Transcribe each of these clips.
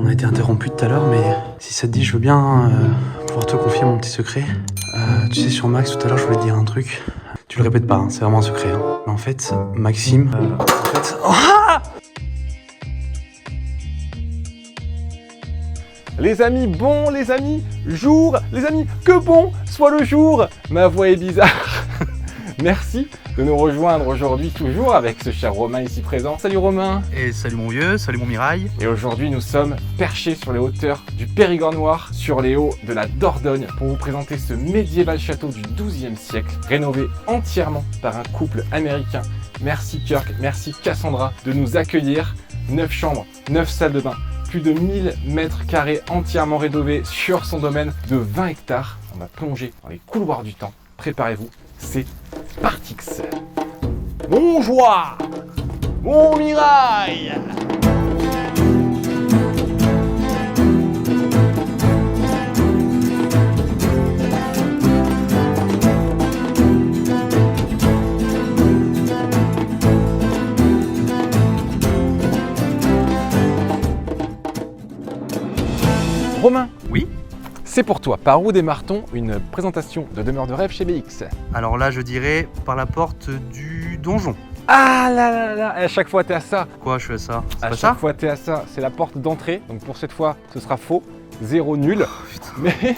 On a été interrompu tout à l'heure, mais si ça te dit, je veux bien pouvoir te confier mon petit secret. Tu sais, sur Max, tout à l'heure, je voulais te dire un truc. Tu le répètes pas, hein, c'est vraiment un secret. Hein. Mais en fait, Maxime... Les amis, bon les amis, jour, les amis, que bon soit le jour. Ma voix est bizarre. Merci de nous rejoindre aujourd'hui toujours avec ce cher Romain ici présent. Salut Romain. Et salut mon vieux, salut mon Mirail. Et aujourd'hui nous sommes perchés sur les hauteurs du Périgord noir, sur les hauts de la Dordogne, pour vous présenter ce médiéval château du XIIe siècle, rénové entièrement par un couple américain. Merci Kirk, merci Cassandra de nous accueillir. 9 chambres, 9 salles de bain. Plus de 1000 mètres carrés entièrement rénovés sur son domaine de 20 hectares. On va plonger dans les couloirs du temps. Préparez-vous, c'est Partix. Bonjour, mon Mirail. Romain. Oui. C'est pour toi. Par où démarre-t-on une présentation de demeure de rêve chez BX? Alors là, je dirais par la porte du donjon. Ah là là là, à chaque fois t'es à ça. Quoi, je fais ça? C'est À pas chaque ça? fois t'es à ça. C'est la porte d'entrée. Donc pour cette fois, ce sera faux. 0 nul. Mais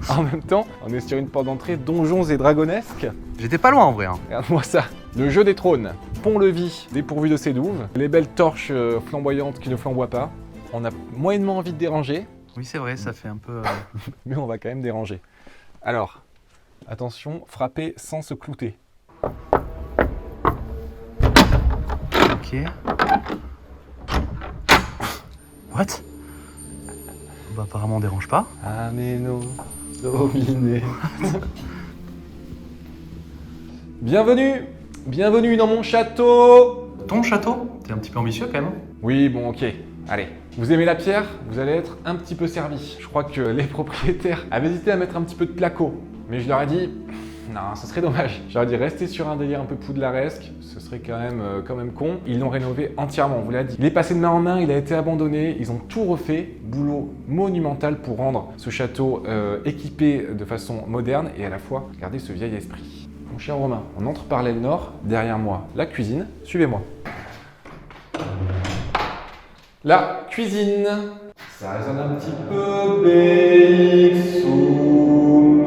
en même temps, on est sur une porte d'entrée donjons et dragonesques. J'étais pas loin en vrai. Hein. Regarde-moi ça. Le jeu des trônes. Pont-levis dépourvu de ses douves. Les belles torches flamboyantes qui ne flamboient pas. On a moyennement envie de déranger. Oui, c'est vrai, ça fait un peu... Mais on va quand même déranger. Alors, attention, frapper sans se clouter. Ok. What? Bah apparemment on dérange pas. Ameno, dominé. Bienvenue, bienvenue dans mon château. Ton château? T'es un petit peu ambitieux quand même. Hein. Oui, bon, ok, allez. Vous aimez la pierre? Vous allez être un petit peu servi. Je crois que les propriétaires avaient hésité à mettre un petit peu de placo. Mais je leur ai dit, non, ce serait dommage. Je leur ai dit, restez sur un délire un peu poudlaresque. Ce serait quand même con. Ils l'ont rénové entièrement, on vous l'a dit. Il est passé de main en main, il a été abandonné. Ils ont tout refait. Boulot monumental pour rendre ce château équipé de façon moderne et à la fois garder ce vieil esprit. Mon cher Romain, on entre par l'aile nord. Derrière moi, la cuisine. Suivez-moi. La cuisine. Ça résonne un petit peu. BXoom.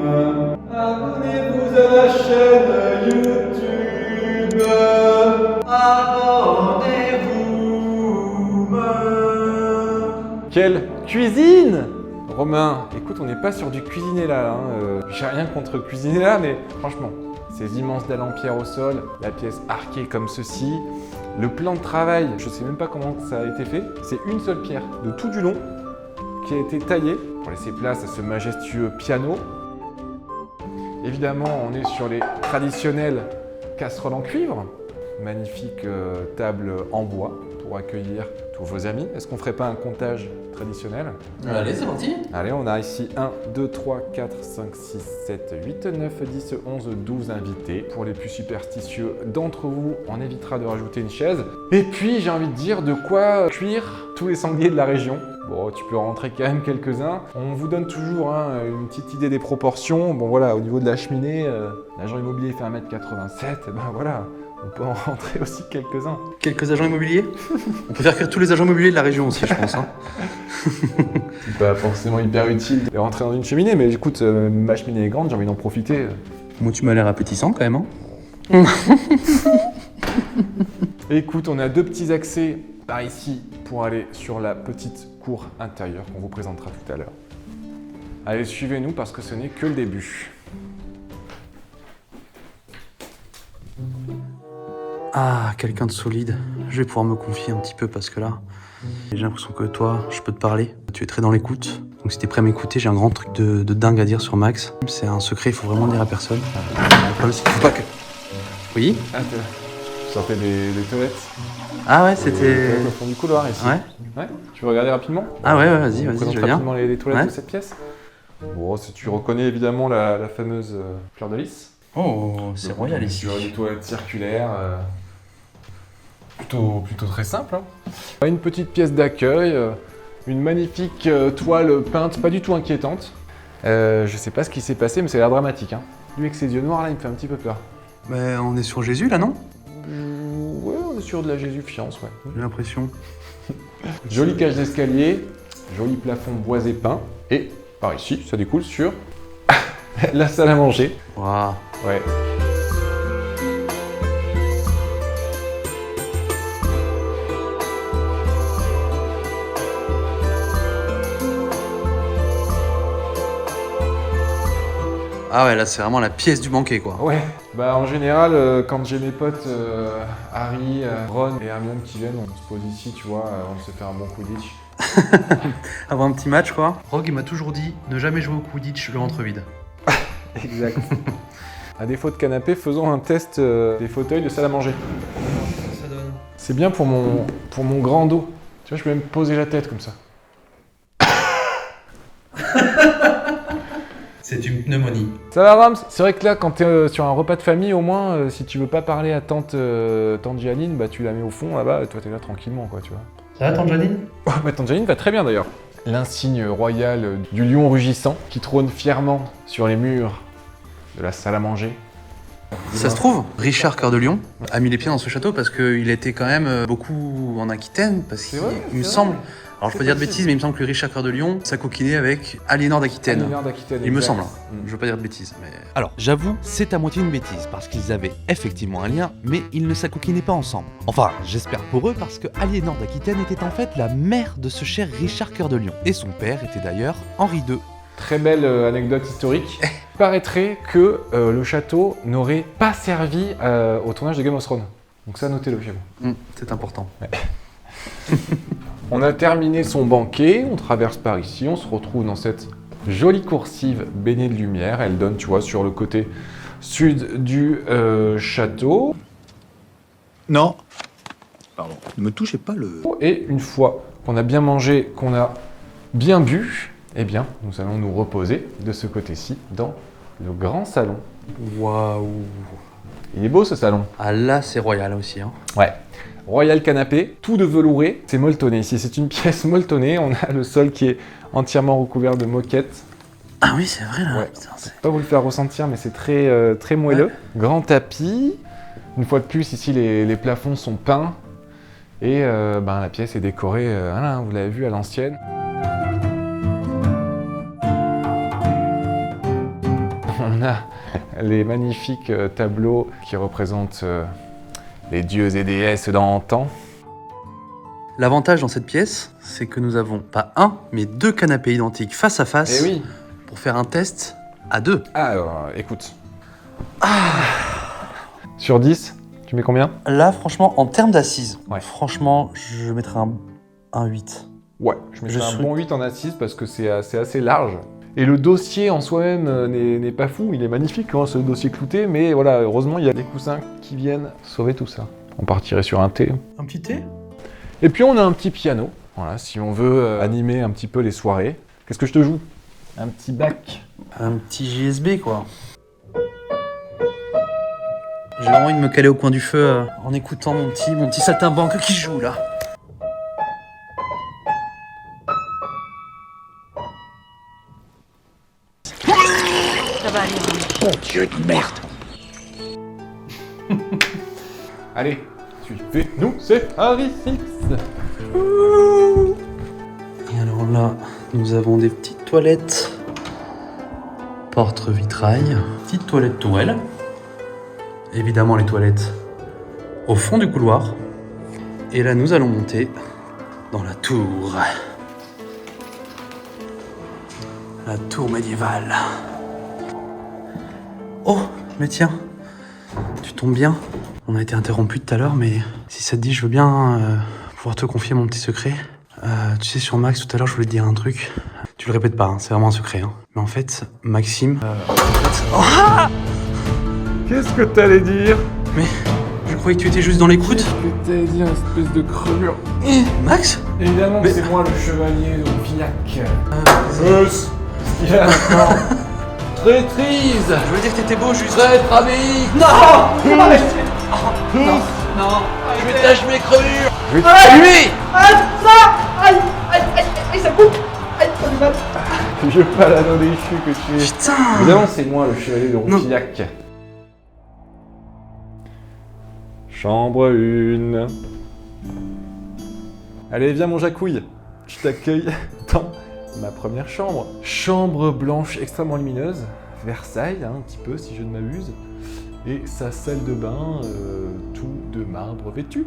Abonnez-vous à la chaîne YouTube. Abonnez-vous. Quelle cuisine! Romain, écoute, on n'est pas sur du cuisiner là. Hein. J'ai rien contre cuisiner là, mais franchement, ces immenses dalles en pierre au sol, la pièce arquée comme ceci. Le plan de travail, je ne sais même pas comment ça a été fait, c'est une seule pierre de tout du long qui a été taillée pour laisser place à ce majestueux piano. Évidemment, on est sur les traditionnelles casseroles en cuivre. Magnifique table en bois pour accueillir tous vos amis. Est-ce qu'on ne ferait pas un comptage traditionnel? Allez, c'est parti. Allez, on a ici 1, 2, 3, 4, 5, 6, 7, 8, 9, 10, 11, 12 invités. Pour les plus superstitieux d'entre vous, on évitera de rajouter une chaise. Et puis, j'ai envie de dire de quoi cuire tous les sangliers de la région. Bon, tu peux rentrer quand même quelques-uns. On vous donne toujours une petite idée des proportions. Bon voilà, au niveau de la cheminée, l'agent immobilier fait 1m87, et ben voilà. On peut en rentrer aussi quelques-uns. Quelques agents immobiliers? On peut faire cuire tous les agents immobiliers de la région aussi, je pense. Hein. C'est pas forcément hyper utile de rentrer dans une cheminée, mais écoute, ma cheminée est grande, j'ai envie d'en profiter. Moi, tu m'as l'air appétissant quand même. Hein. Écoute, on a deux petits accès par ici pour aller sur la petite cour intérieure qu'on vous présentera tout à l'heure. Allez, suivez-nous parce que ce n'est que le début. Ah, quelqu'un de solide. Je vais pouvoir me confier un petit peu parce que là, j'ai l'impression que toi, je peux te parler. Tu es très dans l'écoute. Donc si t'es prêt à m'écouter, j'ai un grand truc de dingue à dire sur Max. C'est un secret, il faut vraiment le dire à personne. Le problème, c'est qu'il faut pas que... Oui? Ah, tu sortais des toilettes. Ah ouais, Des c'était... toilettes au fond du couloir ici. Ouais? Ouais. Tu veux regarder rapidement? Ah ouais, vas-y, Je vas-y, présente je viens. rapidement les toilettes Ouais. de cette pièce. Bon, si tu reconnais évidemment la fameuse fleur de lys. Oh, c'est royal ici. Des toilettes circulaires. Plutôt très simple. Hein. Une petite pièce d'accueil Une magnifique toile peinte, pas du tout inquiétante. Je sais pas ce qui s'est passé, mais ça a l'air dramatique. Hein. Lui avec ses yeux noirs là, il me fait un petit peu peur. Mais on est sur Jésus là, non? Ouais, on est sur de la Jésus-fiance, ouais. J'ai l'impression. Jolie cage d'escalier, joli plafond boisé peint, et par ici, ça découle sur la salle à manger. Waouh. Ouais. Ah ouais, là c'est vraiment la pièce du banquet quoi. Ouais. Bah en général, quand j'ai mes potes Harry, Ron et Hermione qui viennent, on se pose ici, tu vois, on se fait un bon Quidditch. Avant un petit match quoi. Rogue il m'a toujours dit ne jamais jouer au Quidditch le ventre vide. Exact. À défaut de canapé, faisons un test des fauteuils de salle à manger. Ça donne. C'est bien pour mon grand dos. Tu vois, je peux même poser la tête comme ça. C'est une pneumonie. Ça va Rams? C'est vrai que là, quand t'es sur un repas de famille, au moins, si tu veux pas parler à tante Janine, bah tu la mets au fond là-bas, et toi t'es là tranquillement quoi, tu vois. Ça va tante Janine? Oh, bah tante Janine va très bien d'ailleurs. L'insigne royal du lion rugissant qui trône fièrement sur les murs de la salle à manger. Ça se trouve, Richard Cœur de Lion a mis les pieds dans ce château parce qu'il était quand même beaucoup en Aquitaine, parce qu'il me semble... Alors je peux dire de bêtises, mais il me semble que Richard Cœur de Lion s'acoquinait avec Aliénor d'Aquitaine. Aliénor d'Aquitaine, il me exact. semble. Je veux pas dire de bêtises, mais... Alors, j'avoue, c'est à moitié une bêtise, parce qu'ils avaient effectivement un lien, mais ils ne s'acoquinaient pas ensemble. Enfin, j'espère pour eux, parce que Aliénor d'Aquitaine était en fait la mère de ce cher Richard Cœur de Lion. Et son père était d'ailleurs Henri II. Très belle anecdote historique. Il paraîtrait que le château n'aurait pas servi au tournage de Game of Thrones. Donc ça, notez-le chez vous. C'est important. Ouais. On a terminé son banquet, on traverse par ici, on se retrouve dans cette jolie coursive baignée de lumière. Elle donne, tu vois, sur le côté sud du château. Non. Pardon. Ne me touchez pas le... Et une fois qu'on a bien mangé, qu'on a bien bu, eh bien, nous allons nous reposer de ce côté-ci dans le grand salon. Waouh. Il est beau ce salon. Ah là, c'est royal aussi. Hein. Ouais. Royal canapé, tout de velouré. C'est molletonné ici, c'est une pièce molletonnée. On a le sol qui est entièrement recouvert de moquettes. Ah oui, c'est vrai là. Ouais. Putain, Je peux pas vous le faire ressentir, mais c'est très, très moelleux. Ouais. Grand tapis. Une fois de plus, ici, les plafonds sont peints. Et la pièce est décorée, voilà, vous l'avez vu, à l'ancienne. On a les magnifiques tableaux qui représentent les dieux et déesses d'antan. L'avantage dans cette pièce, c'est que nous avons pas un, mais deux canapés identiques face à face. Eh oui. Pour faire un test à deux. Alors, écoute. Sur 10, tu mets combien? Là, franchement, en termes d'assises, ouais. Franchement, je mettrais un 8. Ouais, je mettrais un bon 8 en assise parce que c'est assez large. Et le dossier en soi-même n'est pas fou, il est magnifique, hein, ce dossier clouté, mais voilà, heureusement, il y a des coussins qui viennent sauver tout ça. On partirait sur un thé. Un petit thé? Et puis on a un petit piano, voilà, si on veut animer un petit peu les soirées. Qu'est-ce que je te joue? Un petit bac. Un petit JSB, quoi. J'ai vraiment envie de me caler au coin du feu en écoutant mon petit saltimbanque qui joue, là. Ça va aller. Mon Dieu de merde. Allez, suivez-nous, c'est Harry Fix. Et alors là, nous avons des petites toilettes. Porte-vitrail. Petite toilette tourelle. Évidemment les toilettes au fond du couloir. Et là, nous allons monter dans la tour. La tour médiévale. Oh, mais tiens, tu tombes bien. On a été interrompu tout à l'heure, mais si ça te dit, je veux bien pouvoir te confier mon petit secret. Tu sais, sur Max, tout à l'heure, je voulais te dire un truc. Tu le répètes pas, hein, c'est vraiment un secret. Hein. Mais en fait, Maxime... Qu'est-ce que t'allais dire? Mais je croyais que tu étais juste dans l'écoute. Qu'est-ce que t'allais dire, espèce de crevure? Max? Évidemment que Mais... c'est moi le chevalier de Villac. Qu'est-ce qu'il y a maintenant? Traîtrise! Je veux dire que t'étais beau, juste... Traître ami! Non! Non! Je vais t'achever mes crevures! Je vais te tuer! Vieux paladin déchu que tu es. Putain. Évidemment, c'est moi, le chevalier de Non. Roufillac. Chambre 1. Allez, viens mon jacouille. Je t'accueille dans ma première chambre. Chambre blanche extrêmement lumineuse. Versailles, hein, un petit peu, si je ne m'abuse. Et sa salle de bain, tout de marbre vêtu.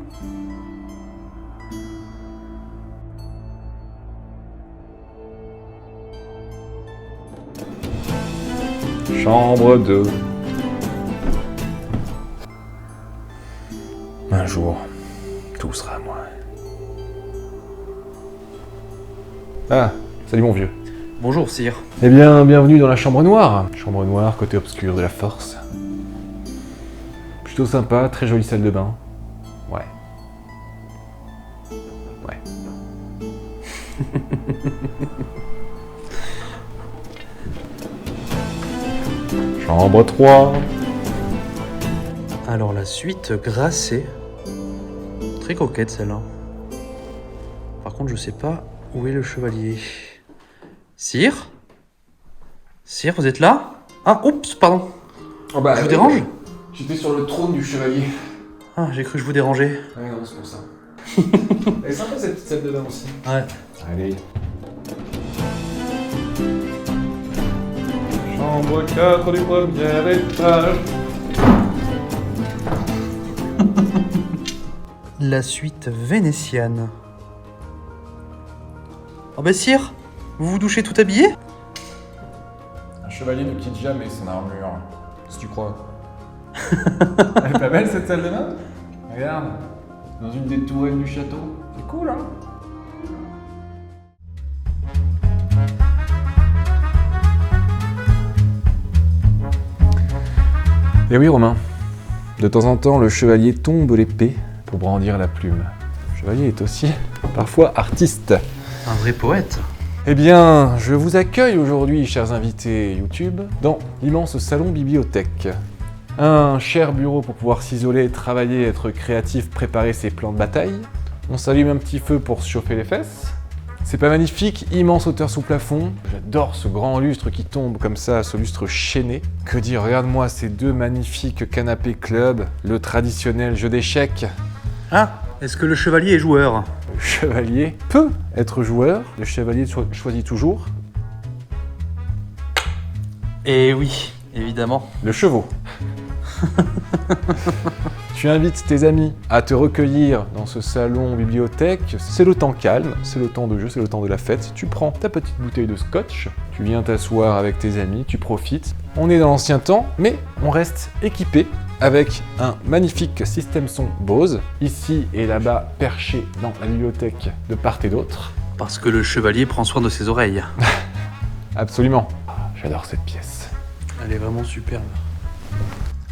Chambre 2. Un jour, tout sera à moi. Ah, salut mon vieux. Bonjour, sire. Eh bien, bienvenue dans la chambre noire. Chambre noire, côté obscur de la force. Plutôt sympa, très jolie salle de bain. Ouais. Ouais. Chambre 3. Alors la suite grassée. Très coquette celle-là. Par contre, je sais pas où est le chevalier. Sire? Sire, vous êtes là? Ah, oups, pardon. Oh bah, Je vous dérange? J'étais sur le trône du chevalier. Ah, j'ai cru que je vous dérangeais. Ouais, non, c'est pour ça. Elle est sympa cette petite salle de bain aussi. Ouais. Allez. Chambre 4 du premier étage. La suite vénétienne. Oh bah sire, vous vous douchez tout habillé? Un chevalier ne quitte jamais son armure. Si tu crois. Elle est pas belle cette salle de bain? Regarde. Dans une des tourelles du château. C'est cool, hein? Et oui, Romain. De temps en temps, le chevalier tombe l'épée pour brandir la plume. Le chevalier est aussi parfois artiste. Un vrai poète. Eh bien, je vous accueille aujourd'hui, chers invités YouTube, dans l'immense salon bibliothèque. Un cher bureau pour pouvoir s'isoler, travailler, être créatif, préparer ses plans de bataille. On s'allume un petit feu pour se chauffer les fesses. C'est pas magnifique, immense hauteur sous plafond. J'adore ce grand lustre qui tombe comme ça, ce lustre chaîné. Que dire, regarde-moi ces deux magnifiques canapés club, le traditionnel jeu d'échecs. Ah, est-ce que le chevalier est joueur? Le chevalier peut être joueur, le chevalier choisit toujours Eh oui, évidemment. le chevaux. Tu invites tes amis à te recueillir dans ce salon bibliothèque. C'est le temps calme, c'est le temps de jeu, c'est le temps de la fête. Tu prends ta petite bouteille de scotch, tu viens t'asseoir avec tes amis, tu profites. On est dans l'ancien temps, mais on reste équipé avec un magnifique système son Bose, ici et là-bas perché dans la bibliothèque de part et d'autre. Parce que le chevalier prend soin de ses oreilles. Absolument. J'adore cette pièce. Elle est vraiment superbe.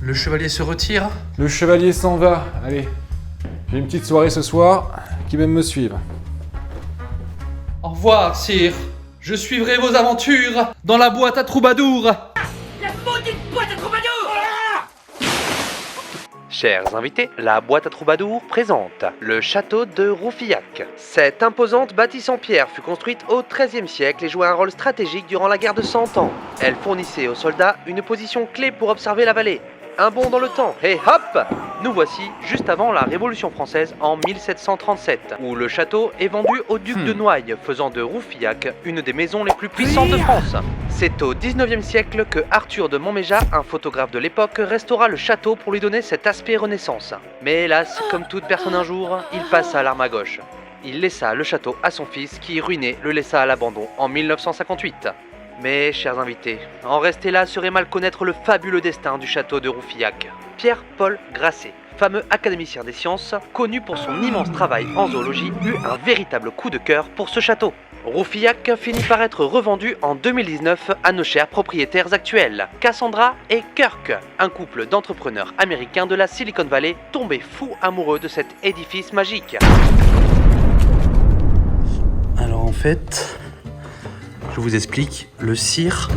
Le chevalier se retire. Le chevalier s'en va. Allez, j'ai une petite soirée ce soir. Qui va me suivre? Au revoir, sire. Je suivrai vos aventures dans la boîte à troubadour. Chers invités, la boîte à troubadour présente le château de Roufillac. Cette imposante bâtisse en pierre fut construite au XIIIe siècle et jouait un rôle stratégique durant la guerre de 100 ans. Elle fournissait aux soldats une position clé pour observer la vallée. Un bond dans le temps, et hop! Nous voici juste avant la Révolution française en 1737, où le château est vendu au duc de Noailles, faisant de Roufillac une des maisons les plus puissantes de France. C'est au 19e siècle que Arthur de Montméjat, un photographe de l'époque, restaura le château pour lui donner cet aspect renaissance. Mais hélas, comme toute personne un jour, il passa à l'arme à gauche. Il laissa le château à son fils, qui, ruiné, le laissa à l'abandon en 1958. Mais, chers invités, en rester là serait mal connaître le fabuleux destin du château de Roufillac. Pierre-Paul Grasset, fameux académicien des sciences, connu pour son immense travail en zoologie, eut un véritable coup de cœur pour ce château. Roufillac finit par être revendu en 2019 à nos chers propriétaires actuels, Cassandra et Kirk, un couple d'entrepreneurs américains de la Silicon Valley tombés fous amoureux de cet édifice magique. Alors en fait, je vous explique, le sire...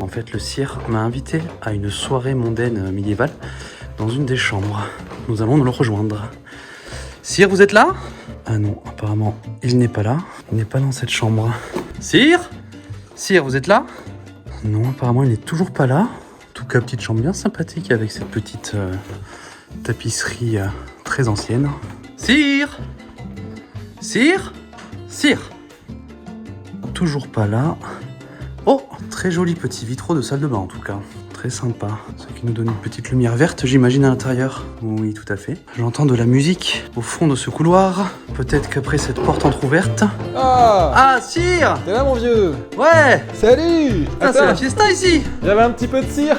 En fait, le sire m'a invité à une soirée mondaine médiévale dans une des chambres. Nous allons le rejoindre. Sire, vous êtes là? Ah non, apparemment. apparemment, il n'est pas là. Il n'est pas dans cette chambre. Sire ? Sire, vous êtes là ? Non, apparemment, il n'est toujours pas là. En tout cas, petite chambre bien sympathique avec cette petite tapisserie très ancienne. Sire ? Sire ? Sire ? Toujours pas là. Oh, très joli petit vitraux de salle de bain en tout cas. Très sympa. Ce qui nous donne une petite lumière verte, j'imagine, à l'intérieur. Oui, tout à fait. J'entends de la musique au fond de ce couloir. Peut-être qu'après cette porte entrouverte... Ah, sire! T'es là mon vieux? Ouais! Salut! Putain, c'est la fiesta ici! J'avais un petit peu de cire.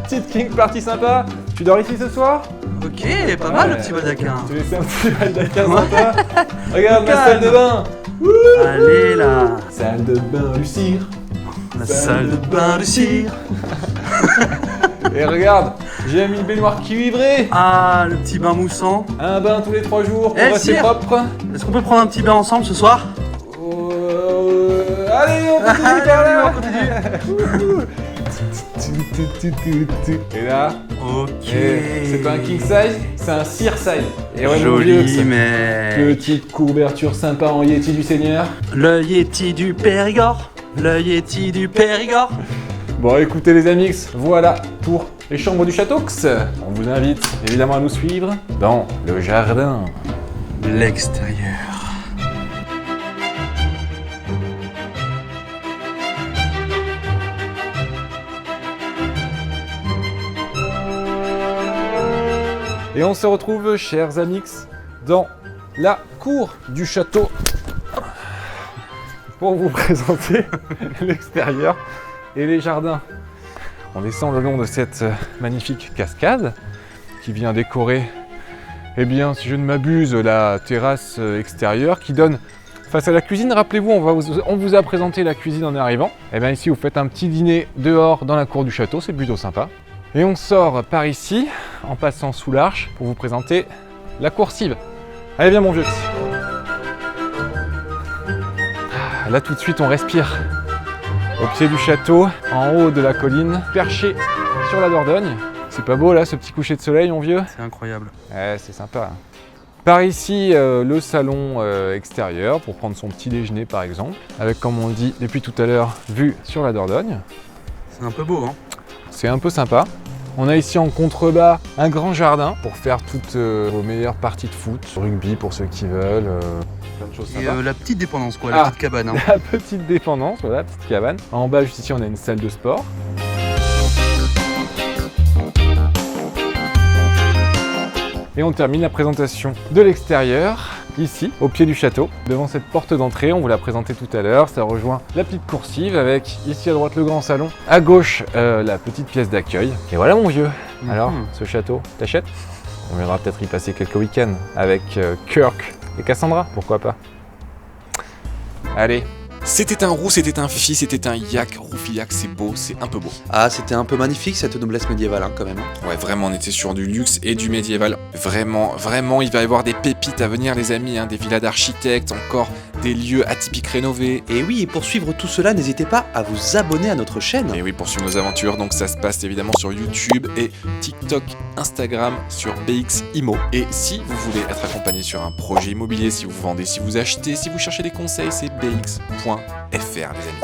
Petite king party sympa. Tu dors ici ce soir? Ok, pas mal le petit baldaquin. Tu laissais un petit baldaquin sympa. Regarde ma salle de bain. Allez là! Salle de bain du cire. La salle de bain du cire. Et regarde, j'ai mis une baignoire cuivrée. Ah, le petit bain moussant. Un bain tous les 3 jours pour Eh, rester sire. propre. Est-ce qu'on peut prendre un petit bain ensemble ce soir? Allez, on continue par là. Et là, Ok. c'est pas un king size, c'est un cire size. Et ouais, mon vieux, Joli mec. petite couverture sympa en Yeti du Seigneur. Le Yeti du Périgord. Le Yeti du Périgord. Bon, écoutez les amis, voilà pour les chambres du château. On vous invite évidemment à nous suivre dans le jardin. L'extérieur. Et on se retrouve, chers amis, dans la cour du château pour vous présenter l'extérieur et les jardins. On descend le long de cette magnifique cascade qui vient décorer, eh bien, si je ne m'abuse, la terrasse extérieure qui donne face à la cuisine. Rappelez-vous, on vous a présenté la cuisine en arrivant. Eh bien, ici, vous faites un petit dîner dehors dans la cour du château, c'est plutôt sympa. Et on sort par ici, en passant sous l'arche, pour vous présenter la coursive. Allez, viens mon vieux. Ah, là, tout de suite, on respire. Au pied du château, en haut de la colline, perché sur la Dordogne. C'est pas beau là, ce petit coucher de soleil, mon vieux? C'est incroyable. Ouais, c'est sympa. Par ici, le salon extérieur pour prendre son petit déjeuner par exemple, avec, comme on le dit depuis tout à l'heure, vue sur la Dordogne. C'est un peu beau, hein? C'est un peu sympa. On a ici en contrebas un grand jardin pour faire toutes vos meilleures parties de foot, rugby pour ceux qui veulent, plein de choses Et sympas. la petite dépendance, quoi, la petite cabane. Hein. La petite dépendance, voilà, la petite cabane. En bas, juste ici, on a une salle de sport. Et on termine la présentation de l'extérieur, ici, au pied du château. Devant cette porte d'entrée, on vous l'a présenté tout à l'heure, ça rejoint la petite coursive avec, ici à droite, le grand salon, à gauche, la petite pièce d'accueil. Et voilà mon vieux. Alors, ce château, t'achètes? On viendra peut-être y passer quelques week-ends avec Kirk et Cassandra, pourquoi pas? Allez. C'était un roux, c'était un fi, c'était un yak. Roufillac, c'est beau, c'est un peu beau. Ah, c'était un peu magnifique cette noblesse médiévale, hein, quand même. Ouais, vraiment, on était sur du luxe et du médiéval. Vraiment, il va y avoir des pépites à venir, les amis, hein, des villas d'architectes, encore des lieux atypiques rénovés. Et oui, et pour suivre tout cela, n'hésitez pas à vous abonner à notre chaîne. Et oui, pour suivre nos aventures, donc ça se passe évidemment sur YouTube et TikTok, Instagram, sur BX Imo. Et si vous voulez être accompagné sur un projet immobilier, si vous vendez, si vous achetez, si vous cherchez des conseils, c'est bx.fr, les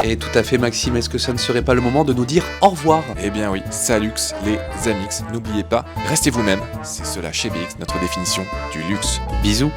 amis. Et tout à fait, Maxime, est-ce que ça ne serait pas le moment de nous dire au revoir? Eh bien oui, salux les amix, n'oubliez pas, restez vous-même, c'est cela chez BX, notre définition du luxe. Bisous.